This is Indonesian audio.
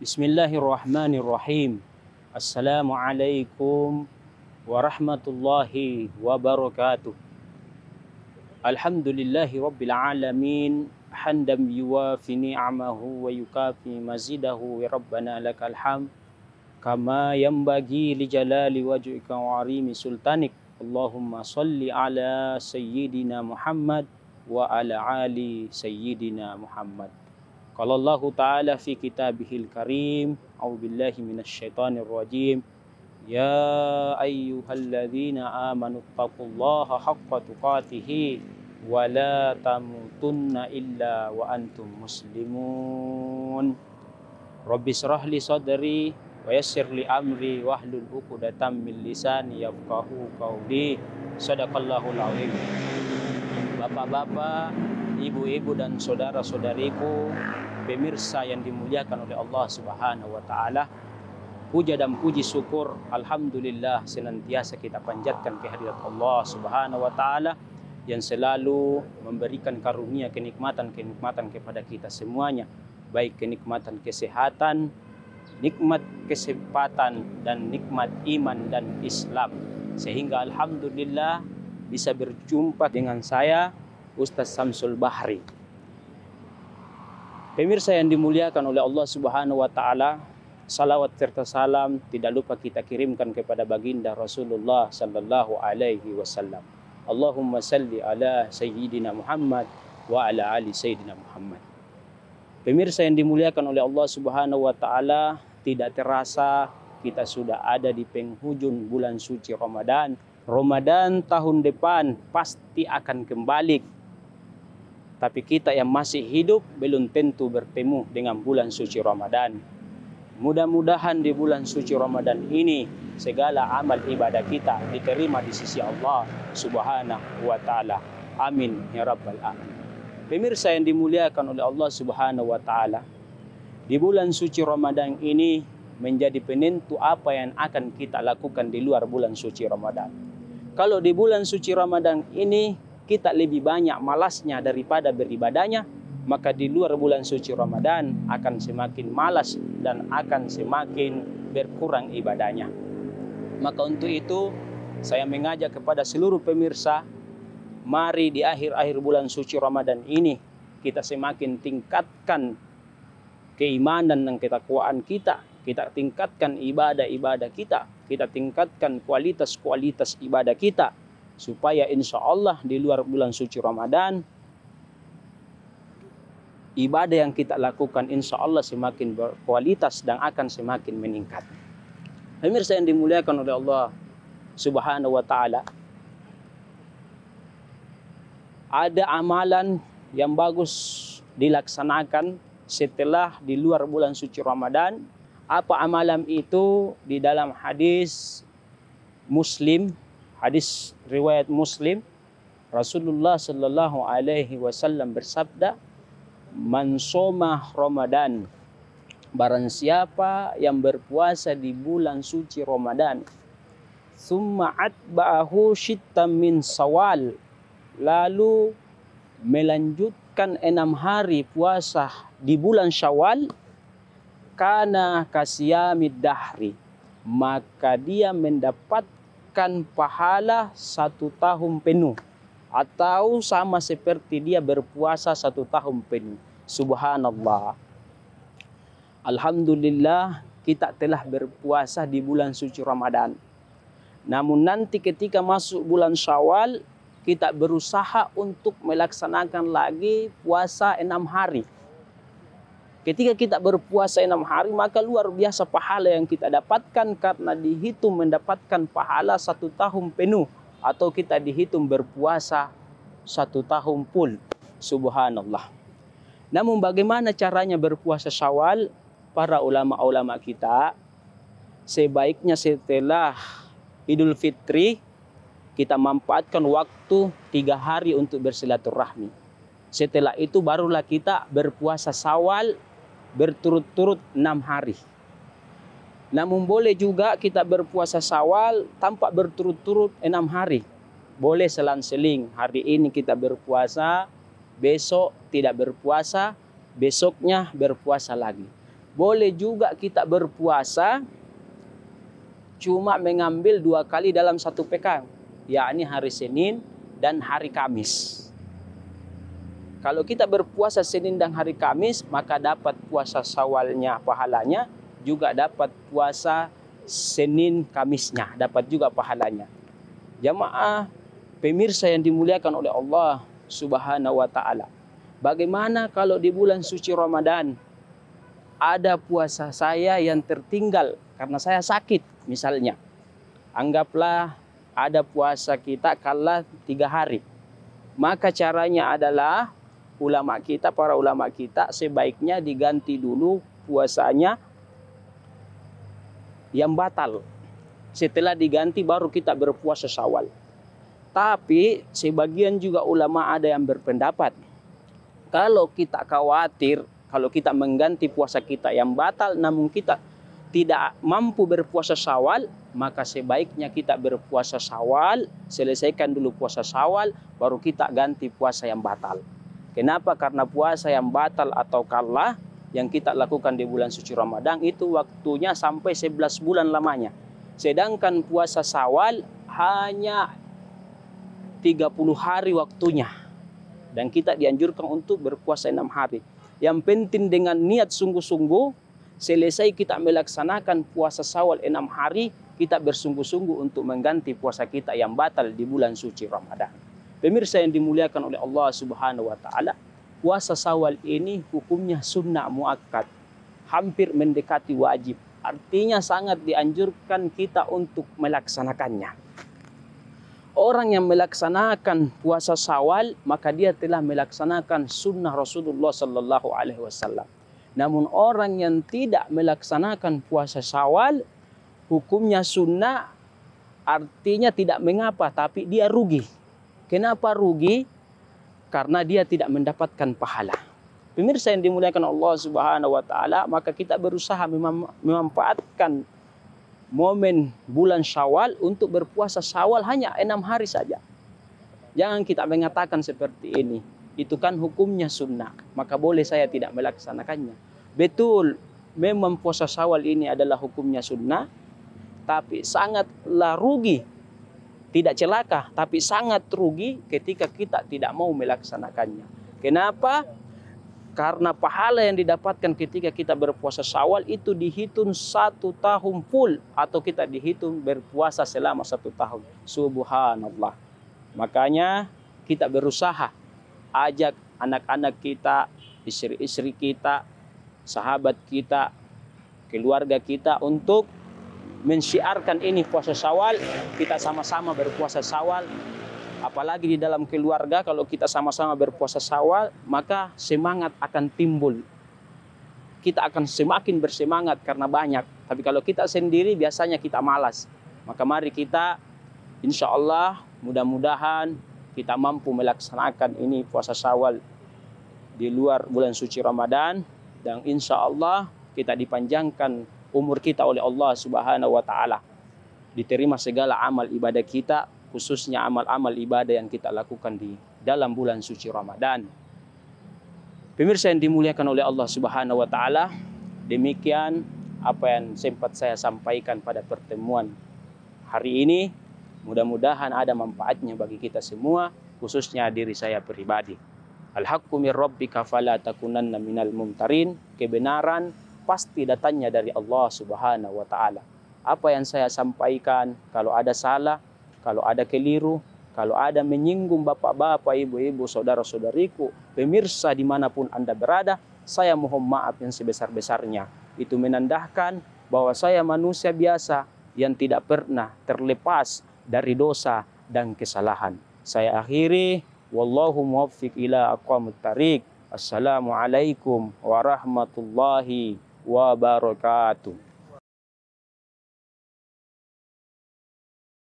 Bismillahirrahmanirrahim. Assalamualaikum warahmatullahi wabarakatuh. Alhamdulillahi rabbil alamin. Hamdan yuwafi ni'amahu wa yukafi mazidahu. Ya Rabbana lakal hamd kama yanbaghi li jalali wajhika wa arimi sultanik. Allahumma salli ala sayyidina Muhammad wa ala ali sayyidina Muhammad. Qala Allah Ta'ala fi kitabihil karim, a'udzubillahi minasyaitonir rajim. Ya ayyuhalladzina amanu taqullaha haqqa tuqatih wa la tamutunna illa wa antum muslimun. Rabbi shrah li sadri wa yassir li amri wahlul 'uqdatam min lisani yafqahu qawli. Shadaqallahul azim. Bapak-bapak, ibu-ibu dan saudara-saudariku, pemirsa yang dimuliakan oleh Allah Subhanahu wa taala, puja dan puji syukur alhamdulillah senantiasa kita panjatkan kehadirat Allah Subhanahu wa taala yang selalu memberikan karunia kenikmatan-kenikmatan kepada kita semuanya, baik kenikmatan kesehatan, nikmat kesempatan dan nikmat iman dan Islam, sehingga alhamdulillah bisa berjumpa dengan saya Ustaz Samsul Bahri. Pemirsa yang dimuliakan oleh Allah Subhanahu wa taala, salawat serta salam tidak lupa kita kirimkan kepada baginda Rasulullah sallallahu alaihi wasallam. Allahumma salli ala sayyidina Muhammad wa ala ali sayyidina Muhammad. Pemirsa yang dimuliakan oleh Allah Subhanahu wa taala, tidak terasa kita sudah ada di penghujung bulan suci Ramadan. Ramadan tahun depan pasti akan kembali. Tapi kita yang masih hidup belum tentu bertemu dengan bulan suci Ramadan. Mudah-mudahan di bulan suci Ramadan ini segala amal ibadah kita diterima di sisi Allah Subhanahu wa taala. Amin ya rabbal alamin. Pemirsa yang dimuliakan oleh Allah Subhanahu wa taala, di bulan suci Ramadan ini menjadi penentu apa yang akan kita lakukan di luar bulan suci Ramadan. Kalau di bulan suci Ramadan ini kita lebih banyak malasnya daripada beribadahnya, maka di luar bulan suci Ramadan akan semakin malas dan akan semakin berkurang ibadahnya. Maka untuk itu saya mengajak kepada seluruh pemirsa, mari di akhir-akhir bulan suci Ramadan ini kita semakin tingkatkan keimanan dan ketakwaan kita. Kita tingkatkan ibadah-ibadah kita. Kita tingkatkan kualitas-kualitas ibadah kita. Supaya insya Allah di luar bulan suci Ramadan, ibadah yang kita lakukan insya Allah semakin berkualitas dan akan semakin meningkat. Pemirsa yang dimuliakan oleh Allah Subhanahu wa ta'ala, ada amalan yang bagus dilaksanakan setelah di luar bulan suci Ramadan. Apa amalan itu? Di dalam hadis Muslim, hadis riwayat Muslim, Rasulullah sallallahu alaihi wasallam bersabda, "Man shoma Ramadan," barang siapa yang berpuasa di bulan suci Ramadan, "tsumma atba'ahu syittam min Syawal," lalu melanjutkan 6 hari puasa di bulan Syawal, kana kasiyamid dahri, maka dia mendapatkan pahala 1 tahun penuh, atau sama seperti dia berpuasa 1 tahun penuh. Subhanallah. Alhamdulillah kita telah berpuasa di bulan suci Ramadan. Namun nanti ketika masuk bulan Syawal, kita berusaha untuk melaksanakan lagi puasa 6 hari. Ketika kita berpuasa 6 hari, maka luar biasa pahala yang kita dapatkan karena dihitung mendapatkan pahala 1 tahun penuh, atau kita dihitung berpuasa 1 tahun full. Subhanallah. Namun bagaimana caranya berpuasa Syawal? Para ulama-ulama kita, sebaiknya setelah Idul Fitri kita manfaatkan waktu 3 hari untuk bersilaturahmi. Setelah itu barulah kita berpuasa Syawal berturut-turut 6 hari. Namun boleh juga kita berpuasa Syawal tanpa berturut-turut 6 hari. Boleh selang-seling. Hari ini kita berpuasa, besok tidak berpuasa, besoknya berpuasa lagi. Boleh juga kita berpuasa cuma mengambil 2 kali dalam 1 pekan, yakni hari Senin dan hari Kamis. Kalau kita berpuasa Senin dan hari Kamis, maka dapat puasa Syawalnya pahalanya, juga dapat puasa Senin Kamisnya, dapat juga pahalanya. Jamaah pemirsa yang dimuliakan oleh Allah Subhanahu wa taala. Bagaimana kalau di bulan suci Ramadan ada puasa saya yang tertinggal karena saya sakit misalnya. Anggaplah ada puasa kita kalah 3 hari. Maka caranya adalah para ulama kita sebaiknya diganti dulu puasanya yang batal. Setelah diganti baru kita berpuasa Syawal. Tapi sebagian juga ulama ada yang berpendapat, kalau kita khawatir, kalau kita mengganti puasa kita yang batal namun kita tidak mampu berpuasa Syawal, maka sebaiknya kita berpuasa Syawal, selesaikan dulu puasa Syawal, baru kita ganti puasa yang batal. Kenapa? Karena puasa yang batal atau kalah yang kita lakukan di bulan suci Ramadan itu waktunya sampai 11 bulan lamanya. Sedangkan puasa Syawal hanya 30 hari waktunya. Dan kita dianjurkan untuk berpuasa 6 hari. Yang penting dengan niat sungguh-sungguh, selesai kita melaksanakan puasa Syawal 6 hari, kita bersungguh-sungguh untuk mengganti puasa kita yang batal di bulan suci Ramadan. Pemirsa yang dimuliakan oleh Allah Subhanahu wa taala, puasa Syawal ini hukumnya sunnah muakkad, hampir mendekati wajib. Artinya sangat dianjurkan kita untuk melaksanakannya. Orang yang melaksanakan puasa Syawal, maka dia telah melaksanakan sunnah Rasulullah sallallahu alaihi wasallam. Namun orang yang tidak melaksanakan puasa Syawal, hukumnya sunnah, artinya tidak mengapa, tapi dia rugi. Kenapa rugi? Karena dia tidak mendapatkan pahala. Pemirsa yang dimuliakan Allah Subhanahu wa taala, maka kita berusaha memanfaatkan momen bulan Syawal untuk berpuasa Syawal hanya 6 hari saja. Jangan kita mengatakan seperti ini, itu kan hukumnya sunnah, maka boleh saya tidak melaksanakannya. Betul, memang puasa Syawal ini adalah hukumnya sunnah, tapi sangatlah rugi. Tidak celaka, tapi sangat rugi ketika kita tidak mau melaksanakannya. Kenapa? Karena pahala yang didapatkan ketika kita berpuasa Syawal itu dihitung 1 tahun full, atau kita dihitung berpuasa selama 1 tahun. Subhanallah. Makanya kita berusaha ajak anak-anak kita, istri-istri kita, sahabat kita, keluarga kita untuk mensyiarkan ini puasa Syawal. Kita sama-sama berpuasa Syawal. Apalagi di dalam keluarga, kalau kita sama-sama berpuasa Syawal, maka semangat akan timbul. Kita akan semakin bersemangat karena banyak. Tapi kalau kita sendiri biasanya kita malas. Maka mari kita, insya Allah, mudah-mudahan kita mampu melaksanakan ini puasa Syawal di luar bulan suci Ramadan. Dan insya Allah kita dipanjangkan umur kita oleh Allah Subhanahu wa taala. Diterima segala amal ibadah kita, khususnya amal-amal ibadah yang kita lakukan di dalam bulan suci Ramadan. Pemirsa yang dimuliakan oleh Allah Subhanahu wa taala, demikian apa yang sempat saya sampaikan pada pertemuan hari ini. Mudah-mudahan ada manfaatnya bagi kita semua, khususnya diri saya pribadi. Al-haqqu mir rabbika fala takunanna minal mumtarin. Kebenaran pasti datangnya dari Allah Subhanahu wa taala. Apa yang saya sampaikan, kalau ada salah, kalau ada keliru, kalau ada menyinggung bapak-bapak, ibu-ibu, saudara-saudariku, pemirsa dimanapun Anda berada, saya mohon maaf yang sebesar-besarnya. Itu menandakan bahwa saya manusia biasa yang tidak pernah terlepas dari dosa dan kesalahan. Saya akhiri, wallahu muwaffiq ila aqwamit thariq. Assalamualaikum warahmatullahi wabarakatuh.